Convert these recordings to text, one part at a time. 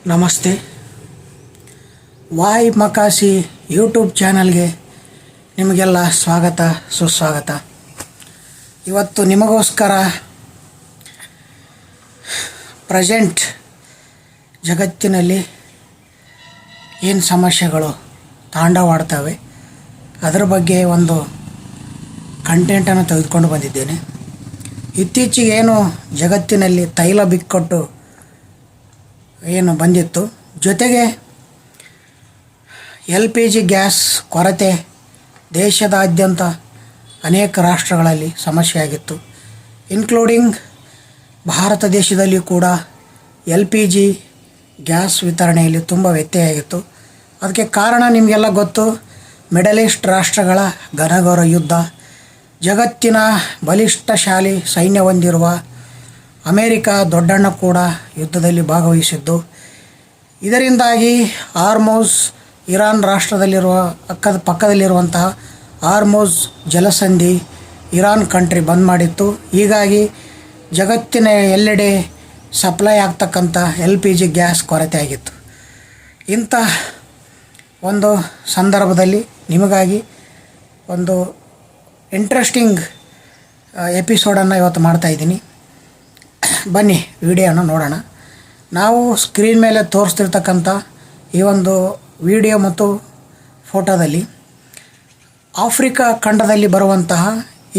ನಮಸ್ತೆ. Y ಮಕಾಸಿ YouTube ಚಾನಲ್ಗೆ ನಿಮಗೆಲ್ಲ ಸ್ವಾಗತ ಸುಸ್ವಾಗತ. ಇವತ್ತು ನಿಮಗೋಸ್ಕರ ಪ್ರೆಸೆಂಟ್ ಜಗತ್ತಿನಲ್ಲಿ ಏನು ಸಮಸ್ಯೆಗಳು ತಾಂಡವಾಡ್ತವೆ ಅದರ ಬಗ್ಗೆ ಒಂದು ಕಂಟೆಂಟನ್ನು ತೆಗೆದುಕೊಂಡು ಬಂದಿದ್ದೇನೆ. ಇತ್ತೀಚೆಗೆ ಏನು ಜಗತ್ತಿನಲ್ಲಿ ತೈಲ ಬಿಕ್ಕಟ್ಟು ಏನು ಬಂದಿತ್ತು, ಜೊತೆಗೆ LPG ಗ್ಯಾಸ್ ಕೊರತೆ ದೇಶದಾದ್ಯಂತ ಅನೇಕ ರಾಷ್ಟ್ರಗಳಲ್ಲಿ ಸಮಸ್ಯೆಯಾಗಿತ್ತು. ಇನ್ಕ್ಲೂಡಿಂಗ್ ಭಾರತ ದೇಶದಲ್ಲಿ ಕೂಡ LPG ಗ್ಯಾಸ್ ವಿತರಣೆಯಲ್ಲಿ ತುಂಬ ವ್ಯತ್ಯಯ ಆಗಿತ್ತು. ಅದಕ್ಕೆ ಕಾರಣ ನಿಮಗೆಲ್ಲ ಗೊತ್ತು, ಮಿಡಲ್ ಈಸ್ಟ್ ರಾಷ್ಟ್ರಗಳ ಘನಘೋರ ಯುದ್ಧ, ಜಗತ್ತಿನ ಬಲಿಷ್ಠಶಾಲಿ ಸೈನ್ಯ ಹೊಂದಿರುವ ಅಮೇರಿಕ ದೊಡ್ಡಣ್ಣ ಕೂಡ ಯುದ್ಧದಲ್ಲಿ ಭಾಗವಹಿಸಿದ್ದು. ಇದರಿಂದಾಗಿ ಹಾರ್ಮುಜ್, ಇರಾನ್ ರಾಷ್ಟ್ರದಲ್ಲಿರುವ ಪಕ್ಕದಲ್ಲಿರುವಂತಹ ಹಾರ್ಮುಜ್ ಜಲಸಂಧಿ ಇರಾನ್ ಕಂಟ್ರಿ ಬಂದ್ ಮಾಡಿತ್ತು. ಹೀಗಾಗಿ ಜಗತ್ತಿನ ಎಲ್ಲೆಡೆ ಸಪ್ಲೈ ಆಗ್ತಕ್ಕಂಥ LPG ಗ್ಯಾಸ್ ಕೊರತೆ ಆಗಿತ್ತು. ಇಂಥ ಒಂದು ಸಂದರ್ಭದಲ್ಲಿ ನಿಮಗಾಗಿ ಒಂದು ಇಂಟ್ರೆಸ್ಟಿಂಗ್ ಎಪಿಸೋಡನ್ನು ಇವತ್ತು ಮಾಡ್ತಾಯಿದ್ದೀನಿ. ಬನ್ನಿ ವಿಡಿಯೋನ ನೋಡೋಣ. ನಾವು ಸ್ಕ್ರೀನ್ ಮೇಲೆ ತೋರಿಸ್ತಿರ್ತಕ್ಕಂಥ ಈ ಒಂದು ವಿಡಿಯೋ ಮತ್ತು ಫೋಟೋದಲ್ಲಿ ಆಫ್ರಿಕಾ ಖಂಡದಲ್ಲಿ ಬರುವಂತಹ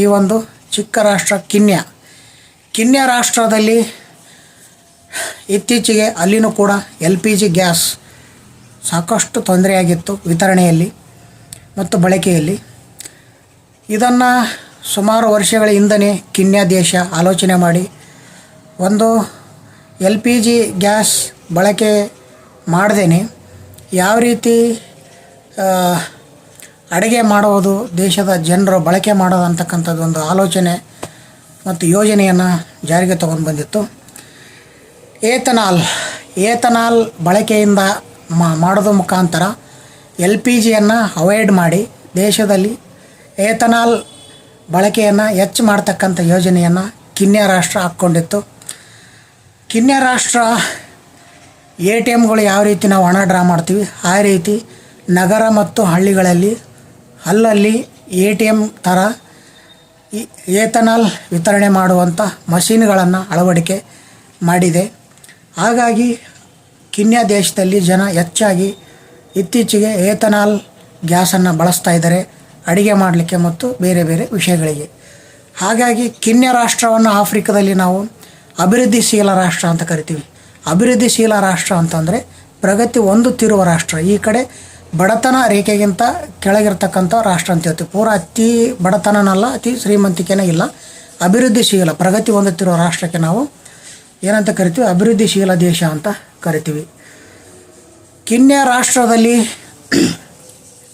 ಈ ಒಂದು ಚಿಕ್ಕ ರಾಷ್ಟ್ರ ಕಿನ್ಯಾ ರಾಷ್ಟ್ರದಲ್ಲಿ ಇತ್ತೀಚೆಗೆ ಅಲ್ಲಿನೂ ಕೂಡ LPG ಗ್ಯಾಸ್ ಸಾಕಷ್ಟು ತೊಂದರೆಯಾಗಿತ್ತು ವಿತರಣೆಯಲ್ಲಿ ಮತ್ತು ಬಳಕೆಯಲ್ಲಿ. ಇದನ್ನು ಸುಮಾರು ವರ್ಷಗಳ ಹಿಂದನೇ ಕಿನ್ಯಾ ದೇಶ ಆಲೋಚನೆ ಮಾಡಿ ಒಂದು LPG ಗ್ಯಾಸ್ ಬಳಕೆ ಮಾಡದೇನೆ ಯಾವ ರೀತಿ ಅಡುಗೆ ಮಾಡುವುದು, ದೇಶದ ಜನರು ಬಳಕೆ ಮಾಡೋದು ಅಂತಕ್ಕಂಥದ್ದು ಒಂದು ಆಲೋಚನೆ ಮತ್ತು ಯೋಜನೆಯನ್ನು ಜಾರಿಗೆ ತಗೊಂಡು ಬಂದಿತ್ತು. ಏತನಾಲ್ ಬಳಕೆಯಿಂದ ಮಾಡೋದು ಮುಖಾಂತರ LPGಯನ್ನು ಅವಾಯ್ಡ್ ಮಾಡಿ ದೇಶದಲ್ಲಿ ಏತನಾಲ್ ಬಳಕೆಯನ್ನು ಹೆಚ್ಚು ಮಾಡ್ತಕ್ಕಂಥ ಯೋಜನೆಯನ್ನು ಕಿನ್ಯಾ ರಾಷ್ಟ್ರ ಹಾಕ್ಕೊಂಡಿತ್ತು. ಕಿನ್ಯಾ ರಾಷ್ಟ್ರ ATMಗಳು ಯಾವ ರೀತಿ ನಾವು ಹಣ ಡ್ರಾ ಮಾಡ್ತೀವಿ ಆ ರೀತಿ ನಗರ ಮತ್ತು ಹಳ್ಳಿಗಳಲ್ಲಿ ಅಲ್ಲಲ್ಲಿ ATM ಥರ ಏತನಾಲ್ ವಿತರಣೆ ಮಾಡುವಂಥ ಮಷೀನ್ಗಳನ್ನು ಅಳವಡಿಕೆ ಮಾಡಿದೆ. ಹಾಗಾಗಿ ಕಿನ್ಯಾ ದೇಶದಲ್ಲಿ ಜನ ಹೆಚ್ಚಾಗಿ ಇತ್ತೀಚೆಗೆ ಏತನಾಲ್ ಗ್ಯಾಸನ್ನು ಬಳಸ್ತಾ ಇದ್ದಾರೆ ಅಡುಗೆ ಮಾಡಲಿಕ್ಕೆ ಮತ್ತು ಬೇರೆ ಬೇರೆ ವಿಷಯಗಳಿಗೆ. ಹಾಗಾಗಿ ಕಿನ್ಯಾ ರಾಷ್ಟ್ರವನ್ನು ಆಫ್ರಿಕಾದಲ್ಲಿ ನಾವು ಅಭಿವೃದ್ಧಿಶೀಲ ರಾಷ್ಟ್ರ ಅಂತ ಕರಿತೀವಿ. ಅಭಿವೃದ್ಧಿಶೀಲ ರಾಷ್ಟ್ರ ಅಂತಂದರೆ ಪ್ರಗತಿ ಹೊಂದುತ್ತಿರುವ ರಾಷ್ಟ್ರ. ಈ ಕಡೆ ಬಡತನ ರೇಖೆಗಿಂತ ಕೆಳಗಿರ್ತಕ್ಕಂಥ ರಾಷ್ಟ್ರ ಅಂತ ಹೇಳ್ತೀವಿ. ಪೂರ ಅತಿ ಬಡತನನಲ್ಲ, ಅತಿ ಶ್ರೀಮಂತಿಕೆನೇ ಇಲ್ಲ, ಅಭಿವೃದ್ಧಿಶೀಲ ಪ್ರಗತಿ ಹೊಂದುತ್ತಿರುವ ರಾಷ್ಟ್ರಕ್ಕೆ ನಾವು ಏನಂತ ಕರಿತೀವಿ, ಅಭಿವೃದ್ಧಿಶೀಲ ದೇಶ ಅಂತ ಕರಿತೀವಿ. ಕಿನ್ಯಾ ರಾಷ್ಟ್ರದಲ್ಲಿ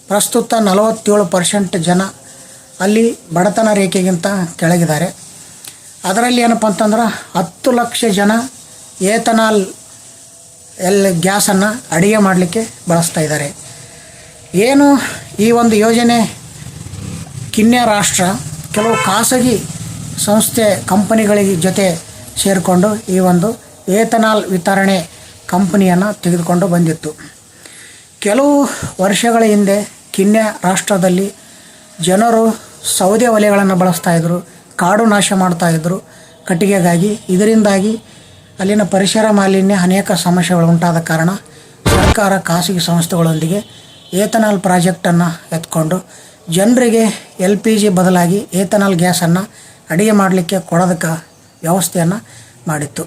ಪ್ರಸ್ತುತ 47% ಜನ ಅಲ್ಲಿ ಬಡತನ ರೇಖೆಗಿಂತ ಕೆಳಗಿದ್ದಾರೆ. ಅದರಲ್ಲಿ ಏನಪ್ಪ ಅಂತಂದ್ರೆ 10 ಲಕ್ಷ ಜನ ಏತನಾಲ್ ಗ್ಯಾಸನ್ನು ಅಡುಗೆ ಮಾಡಲಿಕ್ಕೆ ಬಳಸ್ತಾ ಇದ್ದಾರೆ. ಏನು ಈ ಒಂದು ಯೋಜನೆ ಕಿನ್ಯಾ ರಾಷ್ಟ್ರ ಕೆಲವು ಖಾಸಗಿ ಸಂಸ್ಥೆ ಕಂಪನಿಗಳಿಗೆ ಜೊತೆ ಸೇರಿಕೊಂಡು ಈ ಒಂದು ಏತನಾಲ್ ವಿತರಣೆ ಕಂಪನಿಯನ್ನು ತೆಗೆದುಕೊಂಡು ಬಂದಿತ್ತು. ಕೆಲವು ವರ್ಷಗಳ ಹಿಂದೆ ಕಿನ್ಯಾ ರಾಷ್ಟ್ರದಲ್ಲಿ ಜನರು ಸೌದೆ ಒಲೆಗಳನ್ನು ಬಳಸ್ತಾಯಿದ್ರು, ಕಾಡು ನಾಶ ಮಾಡ್ತಾಯಿದ್ರು ಕಟ್ಟಿಗೆಗಾಗಿ. ಇದರಿಂದಾಗಿ ಅಲ್ಲಿನ ಪರಿಸರ ಮಾಲಿನ್ಯ ಅನೇಕ ಸಮಸ್ಯೆಗಳು ಉಂಟಾದ ಕಾರಣ ಸರ್ಕಾರ ಖಾಸಗಿ ಸಂಸ್ಥೆಗಳೊಂದಿಗೆ ಏತನಾಲ್ ಪ್ರಾಜೆಕ್ಟನ್ನು ಎತ್ಕೊಂಡು ಜನರಿಗೆ LPG ಬದಲಾಗಿ ಏತನಾಲ್ ಗ್ಯಾಸನ್ನು ಅಡುಗೆ ಮಾಡಲಿಕ್ಕೆ ಕೊಡೋದಕ್ಕೆ ವ್ಯವಸ್ಥೆಯನ್ನು ಮಾಡಿತ್ತು.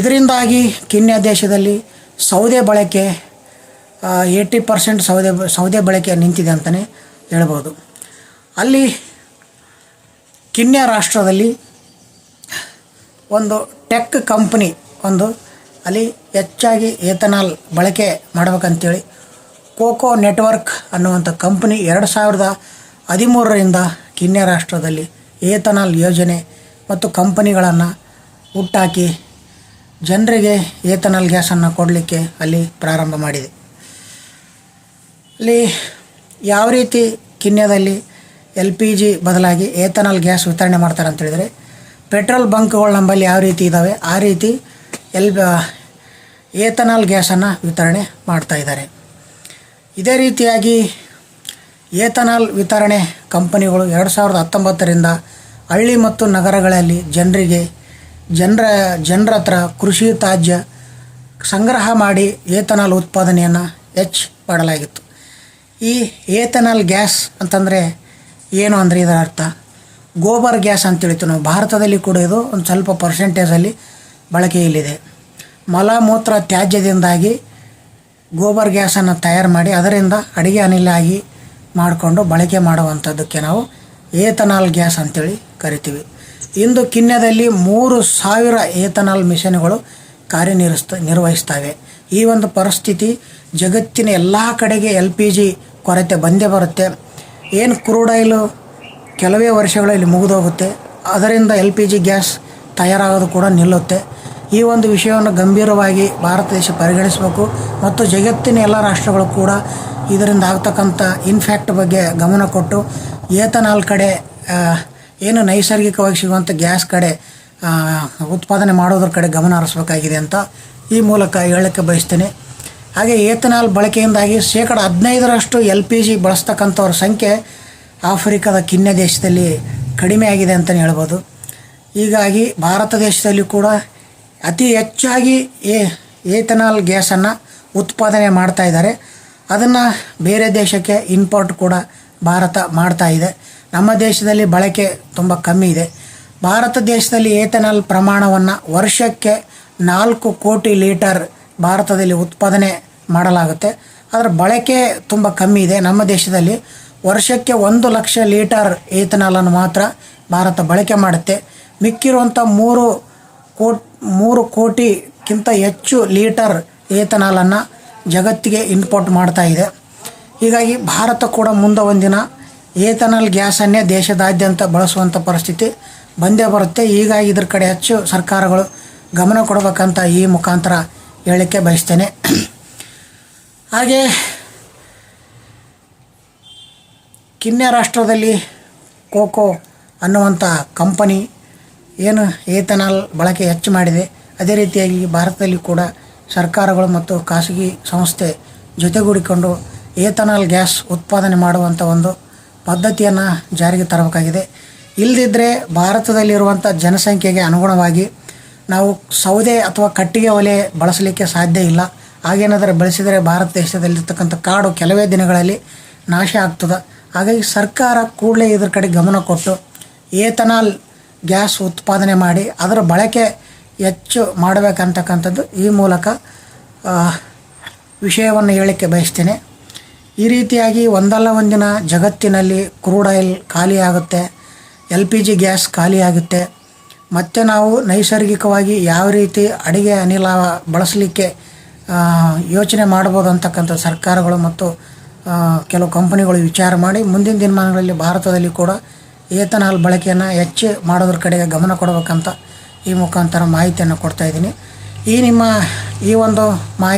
ಇದರಿಂದಾಗಿ ಕಿನ್ಯಾ ದೇಶದಲ್ಲಿ ಸೌದೆ ಬಳಕೆ 80% ಸೌದೆ ಬಳಕೆ ನಿಂತಿದೆ ಅಂತಲೇ ಹೇಳ್ಬೋದು. ಅಲ್ಲಿ ಕಿನ್ಯಾ ರಾಷ್ಟ್ರದಲ್ಲಿ ಒಂದು ಟೆಕ್ ಕಂಪ್ನಿ ಅಲ್ಲಿ ಹೆಚ್ಚಾಗಿ ಏತನಾಲ್ ಬಳಕೆ ಮಾಡಬೇಕಂತೇಳಿ ಕೋಕೋ ನೆಟ್ವರ್ಕ್ ಅನ್ನುವಂಥ ಕಂಪ್ನಿ 2013ರಿಂದ ಕಿನ್ಯಾ ರಾಷ್ಟ್ರದಲ್ಲಿ ಏತನಾಲ್ ಯೋಜನೆ ಮತ್ತು ಕಂಪನಿಗಳನ್ನು ಹುಟ್ಟಾಕಿ ಜನರಿಗೆ ಏತನಾಲ್ ಗ್ಯಾಸನ್ನು ಕೊಡಲಿಕ್ಕೆ ಅಲ್ಲಿ ಪ್ರಾರಂಭ ಮಾಡಿದೆ. ಅಲ್ಲಿ ಯಾವ ರೀತಿ ಕಿನ್ಯಾದಲ್ಲಿ LPG ಬದಲಾಗಿ ಏತನಾಲ್ ಗ್ಯಾಸ್ ವಿತರಣೆ ಮಾಡ್ತಾರೆ ಅಂತೇಳಿದರೆ, ಪೆಟ್ರೋಲ್ ಬಂಕ್ಗಳು ನಮ್ಮಲ್ಲಿ ಯಾವ ರೀತಿ ಇದ್ದಾವೆ ಆ ರೀತಿ ಏಥನಾಲ್ ಗ್ಯಾಸನ್ನು ವಿತರಣೆ ಮಾಡ್ತಾಯಿದ್ದಾರೆ. ಇದೇ ರೀತಿಯಾಗಿ ಏಥನಾಲ್ ವಿತರಣೆ ಕಂಪನಿಗಳು 2019ರಿಂದ ಹಳ್ಳಿ ಮತ್ತು ನಗರಗಳಲ್ಲಿ ಜನರ ಹತ್ರ ಕೃಷಿ ತ್ಯಾಜ್ಯ ಸಂಗ್ರಹ ಮಾಡಿ ಏಥನಾಲ್ ಉತ್ಪಾದನೆಯನ್ನು ಮಾಡಲಾಗಿತ್ತು. ಈ ಏಥನಾಲ್ ಗ್ಯಾಸ್ ಅಂತಂದರೆ ಏನು ಅಂದರೆ ಇದರ ಅರ್ಥ ಗೋಬರ್ ಗ್ಯಾಸ್ ಅಂತ ಹೇಳ್ತೀವಿ ನಾವು. ಭಾರತದಲ್ಲಿ ಕೂಡ ಇದು ಒಂದು ಸ್ವಲ್ಪ ಪರ್ಸೆಂಟೇಜಲ್ಲಿ ಬಳಕೆಯಲ್ಲಿದೆ. ಮಲಮೂತ್ರ ತ್ಯಾಜ್ಯದಿಂದಾಗಿ ಗೋಬರ್ ಗ್ಯಾಸನ್ನು ತಯಾರು ಮಾಡಿ ಅದರಿಂದ ಅಡುಗೆ ಅನಿಲ ಆಗಿ ಮಾಡಿಕೊಂಡು ಬಳಕೆ ಮಾಡುವಂಥದ್ದಕ್ಕೆ ನಾವು ಏಥನಾಲ್ ಗ್ಯಾಸ್ ಅಂತೇಳಿ ಕರಿತೀವಿ. ಇಂದು ಕೀನ್ಯಾದಲ್ಲಿ 3000 ಏಥನಾಲ್ ಮಿಷನ್ಗಳು ನಿರ್ವಹಿಸ್ತವೆ. ಈ ಒಂದು ಪರಿಸ್ಥಿತಿ ಜಗತ್ತಿನ ಎಲ್ಲ ಕಡೆಗೆ LPG ಕೊರತೆ ಬಂದೇ ಬರುತ್ತೆ. ಏನು ಕ್ರೂಡ್ ಆಯಿಲು ಕೆಲವೇ ವರ್ಷಗಳಲ್ಲಿ ಮುಗಿದೋಗುತ್ತೆ, ಅದರಿಂದ LPG ಗ್ಯಾಸ್ ತಯಾರಾಗೋದು ಕೂಡ ನಿಲ್ಲುತ್ತೆ. ಈ ಒಂದು ವಿಷಯವನ್ನು ಗಂಭೀರವಾಗಿ ಭಾರತ ದೇಶ ಪರಿಗಣಿಸಬೇಕು ಮತ್ತು ಜಗತ್ತಿನ ಎಲ್ಲ ರಾಷ್ಟ್ರಗಳು ಕೂಡ ಇದರಿಂದ ಆಗ್ತಕ್ಕಂಥ ಇನ್ಫ್ಯಾಕ್ಟ್ ಬಗ್ಗೆ ಗಮನ ಕೊಟ್ಟು ಏಥನಾಲ್ ಕಡೆ ಏನು ನೈಸರ್ಗಿಕವಾಗಿ ಸಿಗುವಂಥ ಗ್ಯಾಸ್ ಕಡೆ ಉತ್ಪಾದನೆ ಮಾಡೋದ್ರ ಕಡೆ ಗಮನ ಹರಿಸಬೇಕಾಗಿದೆ ಅಂತ ಈ ಮೂಲಕ ಹೇಳಕ್ಕೆ ಬಯಸ್ತೇನೆ. ಹಾಗೆ ಏಥನಾಲ್ ಬಳಕೆಯಿಂದಾಗಿ 15% LPG ಬಳಸ್ತಕ್ಕಂಥವ್ರ ಸಂಖ್ಯೆ ಆಫ್ರಿಕಾದ ಕೀನ್ಯಾ ದೇಶದಲ್ಲಿ ಕಡಿಮೆ ಆಗಿದೆ ಅಂತಲೇ ಹೇಳ್ಬೋದು. ಹೀಗಾಗಿ ಭಾರತ ದೇಶದಲ್ಲಿ ಕೂಡ ಅತಿ ಹೆಚ್ಚಾಗಿ ಏಥನಾಲ್ ಗ್ಯಾಸನ್ನು ಉತ್ಪಾದನೆ ಮಾಡ್ತಾಯಿದ್ದಾರೆ. ಅದನ್ನು ಬೇರೆ ದೇಶಕ್ಕೆ ಇಂಪೋರ್ಟ್ ಕೂಡ ಭಾರತ ಮಾಡ್ತಾ ಇದೆ. ನಮ್ಮ ದೇಶದಲ್ಲಿ ಬಳಕೆ ತುಂಬ ಕಮ್ಮಿ ಇದೆ. ಭಾರತ ದೇಶದಲ್ಲಿ ಏಥನಾಲ್ ಪ್ರಮಾಣವನ್ನು ವರ್ಷಕ್ಕೆ 4 ಕೋಟಿ ಲೀಟರ್ ಭಾರತದಲ್ಲಿ ಉತ್ಪಾದನೆ ಮಾಡಲಾಗುತ್ತೆ. ಅದರ ಬಳಕೆ ತುಂಬ ಕಮ್ಮಿ ಇದೆ. ನಮ್ಮ ದೇಶದಲ್ಲಿ ವರ್ಷಕ್ಕೆ 1 ಲಕ್ಷ ಲೀಟರ್ ಏಥನಾಲನ್ನು ಮಾತ್ರ ಭಾರತ ಬಳಕೆ ಮಾಡುತ್ತೆ. ಮಿಕ್ಕಿರುವಂಥ 3 ಕೋಟಿಗಿಂತ ಹೆಚ್ಚು ಲೀಟರ್ ಏಥನಾಲನ್ನು ಜಗತ್ತಿಗೆ ಇಂಪೋರ್ಟ್ ಮಾಡ್ತಾ ಇದೆ. ಹೀಗಾಗಿ ಭಾರತ ಕೂಡ ಮುಂದೆ ಒಂದಿನ ಏಥನಾಲ್ ಗ್ಯಾಸನ್ನೇ ದೇಶದಾದ್ಯಂತ ಬಳಸುವಂಥ ಪರಿಸ್ಥಿತಿ ಬಂದೇ ಬರುತ್ತೆ. ಹೀಗಾಗಿ ಇದ್ರ ಕಡೆ ಹೆಚ್ಚು ಸರ್ಕಾರಗಳು ಗಮನ ಕೊಡಬೇಕಂತ ಈ ಮುಖಾಂತರ ಹೇಳಕ್ಕೆ ಬಯಸ್ತೇನೆ. ಹಾಗೆ ಕೀನ್ಯಾ ರಾಷ್ಟ್ರದಲ್ಲಿ ಕೋಕೋ ಅನ್ನುವಂಥ ಕಂಪನಿ ಏನು ಏಥನಾಲ್ ಬಳಕೆ ಹೆಚ್ಚು ಮಾಡಿದೆ, ಅದೇ ರೀತಿಯಾಗಿ ಭಾರತದಲ್ಲಿ ಕೂಡ ಸರ್ಕಾರಗಳು ಮತ್ತು ಖಾಸಗಿ ಸಂಸ್ಥೆ ಜೊತೆಗೂಡಿಕೊಂಡು ಏಥನಾಲ್ ಗ್ಯಾಸ್ ಉತ್ಪಾದನೆ ಮಾಡುವಂಥ ಒಂದು ಪದ್ಧತಿಯನ್ನು ಜಾರಿಗೆ ತರಬೇಕಾಗಿದೆ. ಇಲ್ಲದಿದ್ದರೆ ಭಾರತದಲ್ಲಿರುವಂಥ ಜನಸಂಖ್ಯೆಗೆ ಅನುಗುಣವಾಗಿ ನಾವು ಸೌದೆ ಅಥವಾ ಕಟ್ಟಿಗೆ ಒಲೆ ಬಳಸಲಿಕ್ಕೆ ಸಾಧ್ಯ ಇಲ್ಲ. ಹಾಗೇನಾದರೂ ಬಳಸಿದರೆ ಭಾರತ ದೇಶದಲ್ಲಿರ್ತಕ್ಕಂಥ ಕಾಡು ಕೆಲವೇ ದಿನಗಳಲ್ಲಿ ನಾಶ ಆಗ್ತದೆ. ಹಾಗಾಗಿ ಸರ್ಕಾರ ಕೂಡಲೇ ಇದ್ರ ಕಡೆ ಗಮನ ಕೊಟ್ಟು ಏಥನಾಲ್ ಗ್ಯಾಸ್ ಉತ್ಪಾದನೆ ಮಾಡಿ ಅದರ ಬಳಕೆ ಹೆಚ್ಚು ಮಾಡಬೇಕಂತಕ್ಕಂಥದ್ದು ಈ ಮೂಲಕ ವಿಷಯವನ್ನು ಹೇಳಕ್ಕೆ ಬಯಸ್ತೇನೆ. ಈ ರೀತಿಯಾಗಿ ಒಂದಲ್ಲ ಒಂದಿನ ಜಗತ್ತಿನಲ್ಲಿ ಕ್ರೂಡ್ ಆಯಿಲ್ ಖಾಲಿಯಾಗುತ್ತೆ, LPG ಗ್ಯಾಸ್ ಖಾಲಿಯಾಗುತ್ತೆ. ಮತ್ತು ನಾವು ನೈಸರ್ಗಿಕವಾಗಿ ಯಾವ ರೀತಿ ಅಡುಗೆ ಅನಿಲ ಬಳಸಲಿಕ್ಕೆ ಯೋಚನೆ ಮಾಡ್ಬೋದು ಅಂತಕ್ಕಂಥ ಸರ್ಕಾರಗಳು ಮತ್ತು ಕೆಲವು ಕಂಪನಿಗಳು ವಿಚಾರ ಮಾಡಿ ಮುಂದಿನ ದಿನಮಾನಗಳಲ್ಲಿ ಭಾರತದಲ್ಲಿ ಕೂಡ ಏಥನಾಲ್ ಬಳಕೆಯನ್ನು ಹೆಚ್ಚು ಮಾಡೋದ್ರ ಕಡೆಗೆ ಗಮನ ಕೊಡಬೇಕಂತ ಈ ಮುಖಾಂತರ ಮಾಹಿತಿಯನ್ನು ಕೊಡ್ತಾಯಿದ್ದೀನಿ. ಈ ಒಂದು ಮಾಹಿತಿ